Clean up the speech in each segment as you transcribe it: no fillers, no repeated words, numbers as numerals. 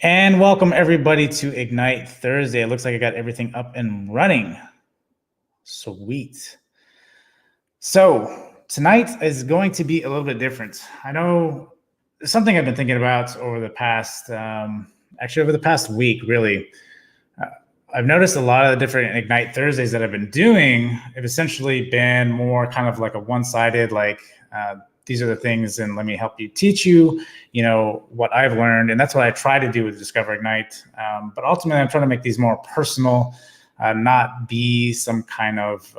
And welcome everybody to Ignite Thursday. It looks like I got everything up and running. Sweet. So tonight is going to be a little bit different. I know something I've been thinking about over the past, actually over the past week, really. I've noticed a lot of the different Ignite Thursdays that I've been doing have essentially been more kind of like a one-sided, like these are the things and let me help you teach you, what I've learned. And that's what I try to do with Discover Ignite. But ultimately, I'm trying to make these more personal, not be some kind of,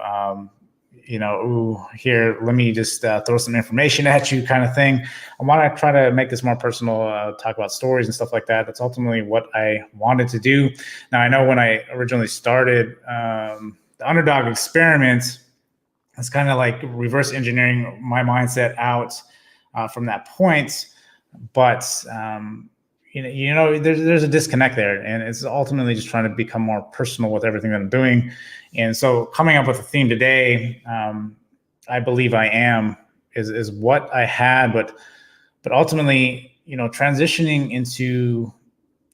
ooh, here, let me just throw some information at you kind of thing. I want to try to make this more personal, talk about stories and stuff like that. That's ultimately what I wanted to do. Now, I know when I originally started the Underdog Experiment, it's kind of like reverse engineering my mindset out from that point. But there's a disconnect there, and it's ultimately just trying to become more personal with everything that I'm doing. And so, coming up with a theme today, I believe I am is what I had, but ultimately, transitioning into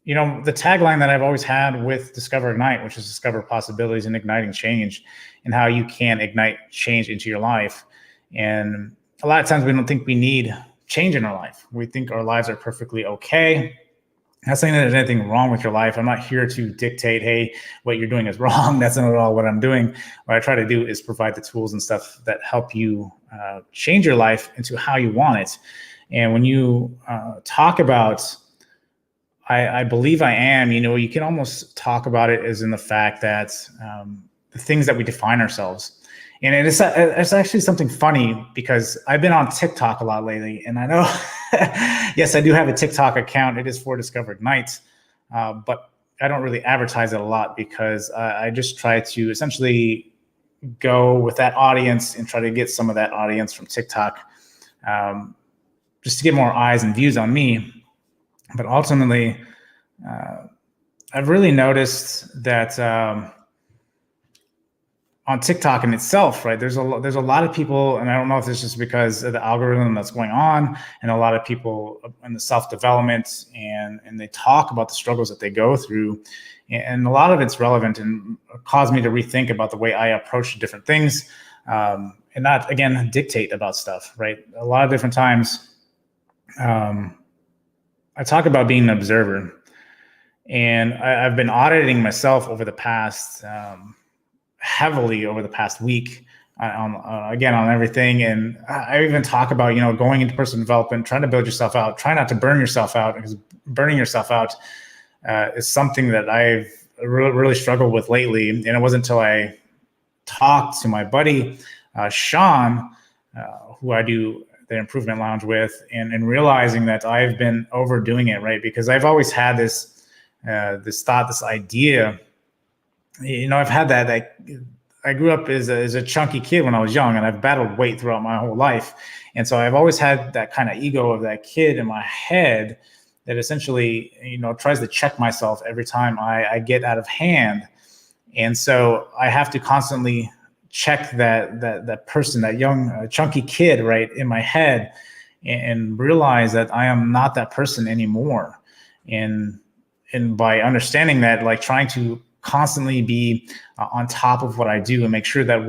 the tagline that I've always had with Discover Ignite, which is discover possibilities and igniting change, and how you can ignite change into your life. And a lot of times we don't think we need change in our life. We think our lives are perfectly okay. Not saying that there's anything wrong with your life. I'm not here to dictate, hey, what you're doing is wrong. That's not at all what I'm doing. What I try to do is provide the tools and stuff that help you change your life into how you want it. And when you talk about I believe I am, you can almost talk about it as in the fact that the things that we define ourselves. And it's actually something funny because I've been on TikTok a lot lately. And I know, yes, I do have a TikTok account. It is for Discover Ignite, but I don't really advertise it a lot because I just try to essentially go with that audience and try to get some of that audience from TikTok just to get more eyes and views on me. But ultimately, I've really noticed that on TikTok in itself, right? There's a lot of people, and I don't know if it's just because of the algorithm that's going on, and a lot of people in the self-development, and they talk about the struggles that they go through, and a lot of it's relevant and caused me to rethink about the way I approach different things, and not again dictate about stuff, right? A lot of different times. I talk about being an observer, and I've been auditing myself over the past, heavily over the past week on everything. And I even talk about, going into personal development, trying to build yourself out, try not to burn yourself out, because burning yourself out is something that I've really struggled with lately. And it wasn't until I talked to my buddy, Sean, who I do the Improvement Lounge with, and realizing that I've been overdoing it, right? Because I've always had this thought, this idea. I've had that I grew up as a chunky kid when I was young, and I've battled weight throughout my whole life. And so I've always had that kind of ego of that kid in my head that essentially, tries to check myself every time I get out of hand. And so I have to constantly check that person, that young chunky kid, right, in my head, and realize that I am not that person anymore. And by understanding that, like trying to constantly be on top of what I do and make sure that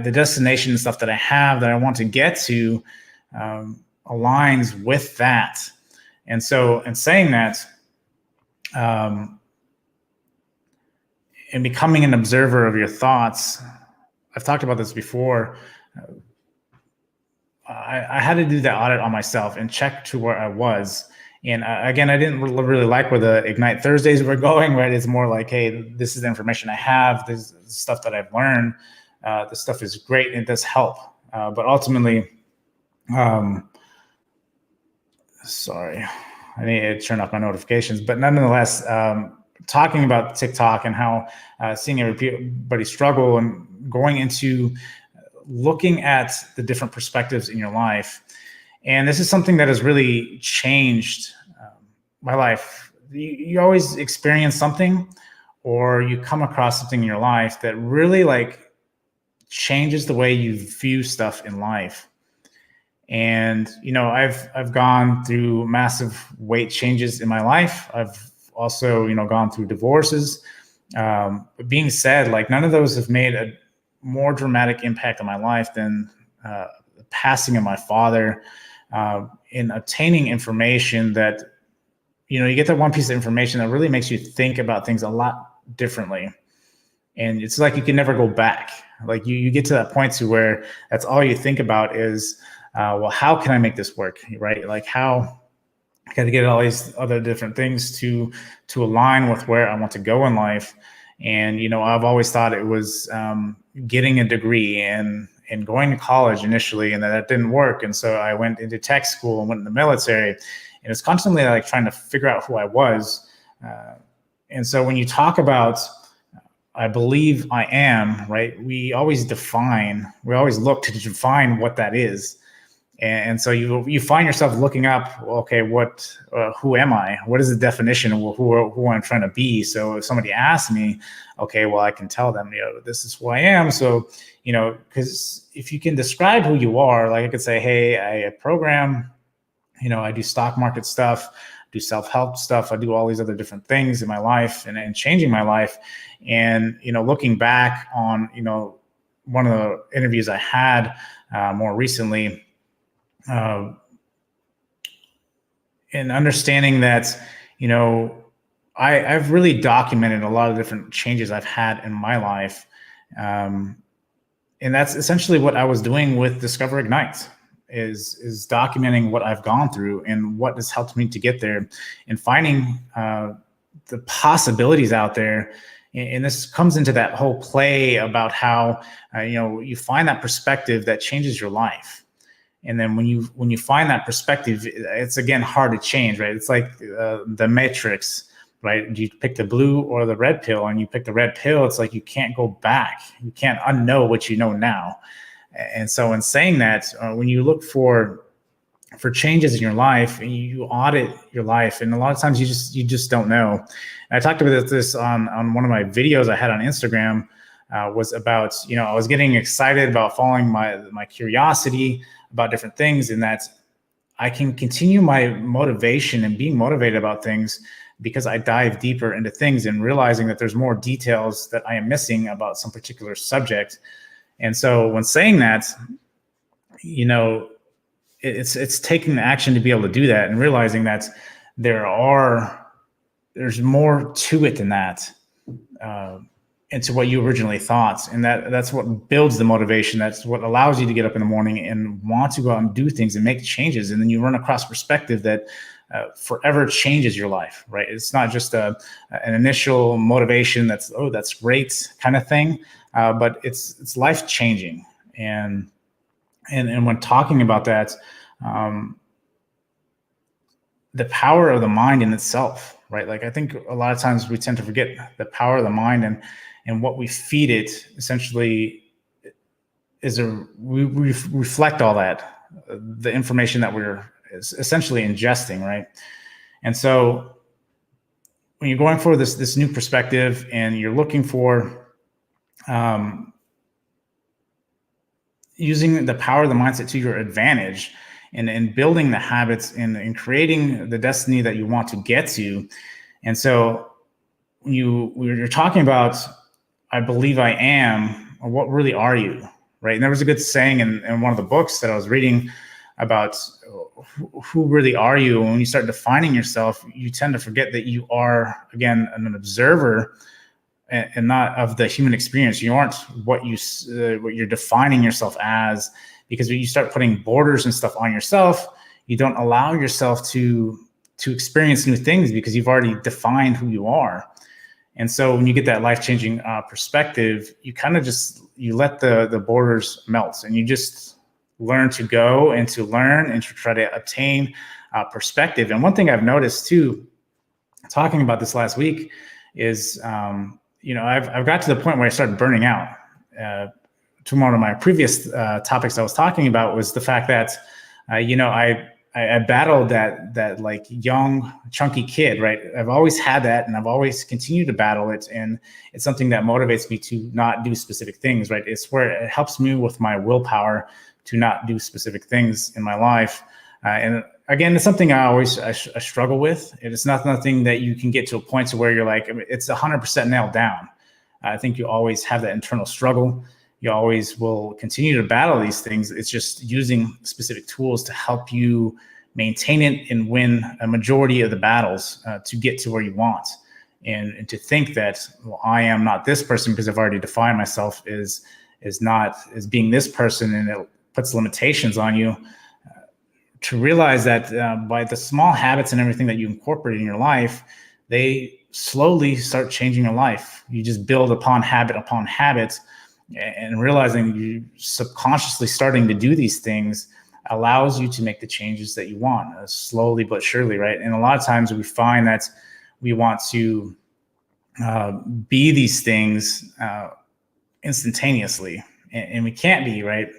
the destination and stuff that I have that I want to get to aligns with that. And so in saying that, and becoming an observer of your thoughts, I've talked about this before. I had to do that audit on myself and check to where I was. And again, I didn't really like where the Ignite Thursdays were going, right? It's more like, hey, this is the information I have. This is stuff that I've learned. This stuff is great and it does help. But ultimately, sorry, I need to turn off my notifications. But nonetheless, talking about TikTok and how seeing everybody struggle and going into looking at the different perspectives in your life. And this is something that has really changed my life. You always experience something, or you come across something in your life that really changes the way you view stuff in life. And, I've gone through massive weight changes in my life. I've also, gone through divorces. But being said, like, none of those have made a more dramatic impact on my life than the passing of my father, in obtaining information that, you get that one piece of information that really makes you think about things a lot differently. And it's like you can never go back. Like you get to that point to where that's all you think about is, well, how can I make this work, right? Like how I got to get all these other different things to align with where I want to go in life. And I've always thought it was getting a degree and going to college initially, and that didn't work. And so I went into tech school and went in the military, and it's constantly like trying to figure out who I was. And so when you talk about I believe I am, right? We always look to define what that is. And so you find yourself looking up, okay, who am I? What is the definition of who I'm trying to be? So if somebody asks me, okay, well, I can tell them, this is who I am. So, because if you can describe who you are, like I could say, hey, I program, I do stock market stuff, do self-help stuff. I do all these other different things in my life and changing my life. And, looking back on, one of the interviews I had more recently, and understanding that, I've really documented a lot of different changes I've had in my life. And that's essentially what I was doing with Discover Ignite, is documenting what I've gone through and what has helped me to get there, and finding the possibilities out there. And this comes into that whole play about how, you find that perspective that changes your life. And then when you find that perspective, it's again hard to change, right? It's like the Matrix, right? You pick the blue or the red pill, and you pick the red pill. It's like you can't go back. You can't unknow what you know now. And so in saying that, when you look for changes in your life, and you audit your life, and a lot of times you just don't know. And I talked about this on one of my videos I had on Instagram, was about, I was getting excited about following my curiosity about different things, and that I can continue my motivation and being motivated about things because I dive deeper into things and realizing that there's more details that I am missing about some particular subject. And so when saying that, it's taking the action to be able to do that, and realizing that there's more to it than that, and to what you originally thought. And that's what builds the motivation. That's what allows you to get up in the morning and want to go out and do things and make changes. And then you run across perspective that forever changes your life, right? It's not just an initial motivation that's great kind of thing, but it's life changing. And when talking about that, the power of the mind in itself, right? Like I think a lot of times we tend to forget the power of the mind, and what we feed it essentially is we reflect all that, the information that we're essentially ingesting, right? And so when you're going for this new perspective, and you're looking for using the power of the mindset to your advantage, and building the habits, and creating the destiny that you want to get to. And so when you're talking about, I believe I am, or what really are you, right? And there was a good saying in one of the books that I was reading about who really are you. And when you start defining yourself, you tend to forget that you are, again, an observer and not of the human experience. You aren't what you're defining yourself as, because when you start putting borders and stuff on yourself, you don't allow yourself to experience new things, because you've already defined who you are. And so when you get that life-changing perspective, you kind of you let the borders melt, and you just learn to go and to learn and to try to obtain perspective. And one thing I've noticed too, talking about this last week, is I've got to the point where I started burning out. To one of my previous topics I was talking about was the fact that I battled that like young chunky kid, right? I've always had that, and I've always continued to battle it, and it's something that motivates me to not do specific things, right? It's where it helps me with my willpower to not do specific things in my life. And again, it's something I struggle with. It's not nothing that you can get to a point to where you're like, it's 100% nailed down. I think you always have that internal struggle. You always will continue to battle these things. It's just using specific tools to help you maintain it and win a majority of the battles to get to where you want. And to think that, well, I am not this person because I've already defined myself as being this person, and it puts limitations on you. To realize that by the small habits and everything that you incorporate in your life, they slowly start changing your life. You just build upon habit, and realizing you subconsciously starting to do these things allows you to make the changes that you want, slowly but surely, right? And a lot of times we find that we want to be these things instantaneously, and we can't be, right?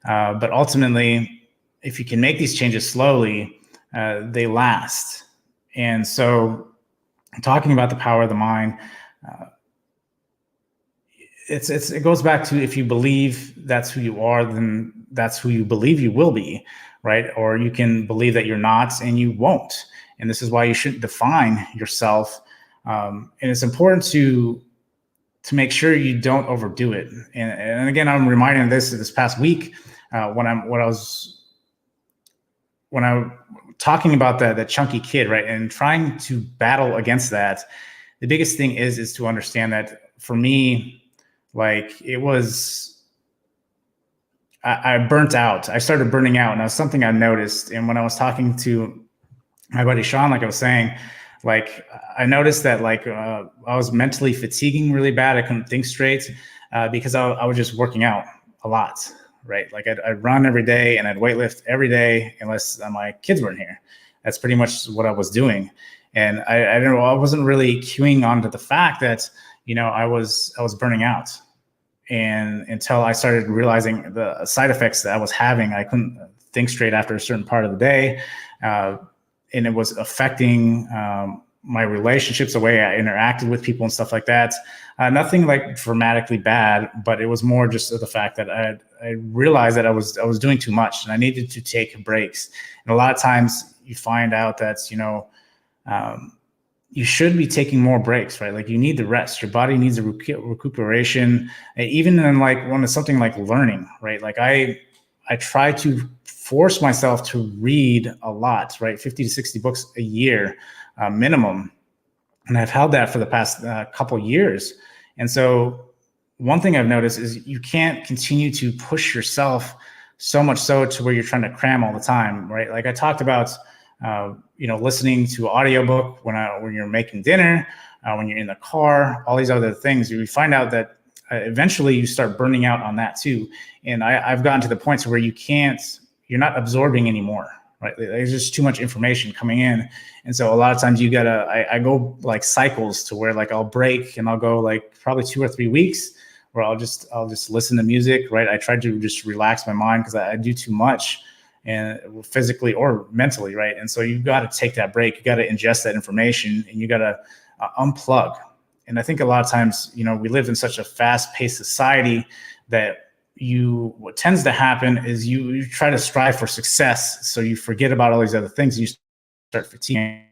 But ultimately, if you can make these changes slowly, they last. And so talking about the power of the mind, it goes back to, if you believe that's who you are, then that's who you believe you will be, right? Or you can believe that you're not and you won't. And this is why you shouldn't define yourself. And it's important to make sure you don't overdo it. And again, I'm reminded of this past week when I was talking about the chunky kid, right? And trying to battle against that. The biggest thing is to understand that for me, like, it was, I burnt out. I started burning out, and that's something I noticed. And when I was talking to my buddy Sean, like I was saying, like, I noticed that, like, I was mentally fatiguing really bad. I couldn't think straight because I was just working out a lot, right? Like, I'd run every day and I'd weightlift every day unless my kids weren't here. That's pretty much what I was doing. And I don't know, I wasn't really queuing onto the fact that, I was burning out. And until I started realizing the side effects that I was having, I couldn't think straight after a certain part of the day. And it was affecting my relationships, the way I interacted with people and stuff like that. Nothing like dramatically bad, but it was more just the fact that I realized that I was doing too much and I needed to take breaks. And a lot of times you find out that, you should be taking more breaks, right? Like, you need the rest. Your body needs a recuperation. Even in, like, when it's something like learning, right? Like, I try to force myself to read a lot, right? 50 to 60 books a year minimum. And I've held that for the past couple years. And so one thing I've noticed is you can't continue to push yourself so much so to where you're trying to cram all the time, right? Like, I talked about listening to audiobook when you're making dinner, when you're in the car, all these other things. You find out that eventually you start burning out on that too. And I've gotten to the point where you're not absorbing anymore, right? There's just too much information coming in. And so a lot of times I go like cycles to where, like, I'll break and I'll go like probably 2 or 3 weeks where I'll just listen to music, right? I try to just relax my mind because I do too much, and physically or mentally, right? And so you've got to take that break. You got to ingest that information, and you got to unplug. And I think a lot of times, we live in such a fast-paced society that what tends to happen is you try to strive for success, so you forget about all these other things, and you start fatiguing.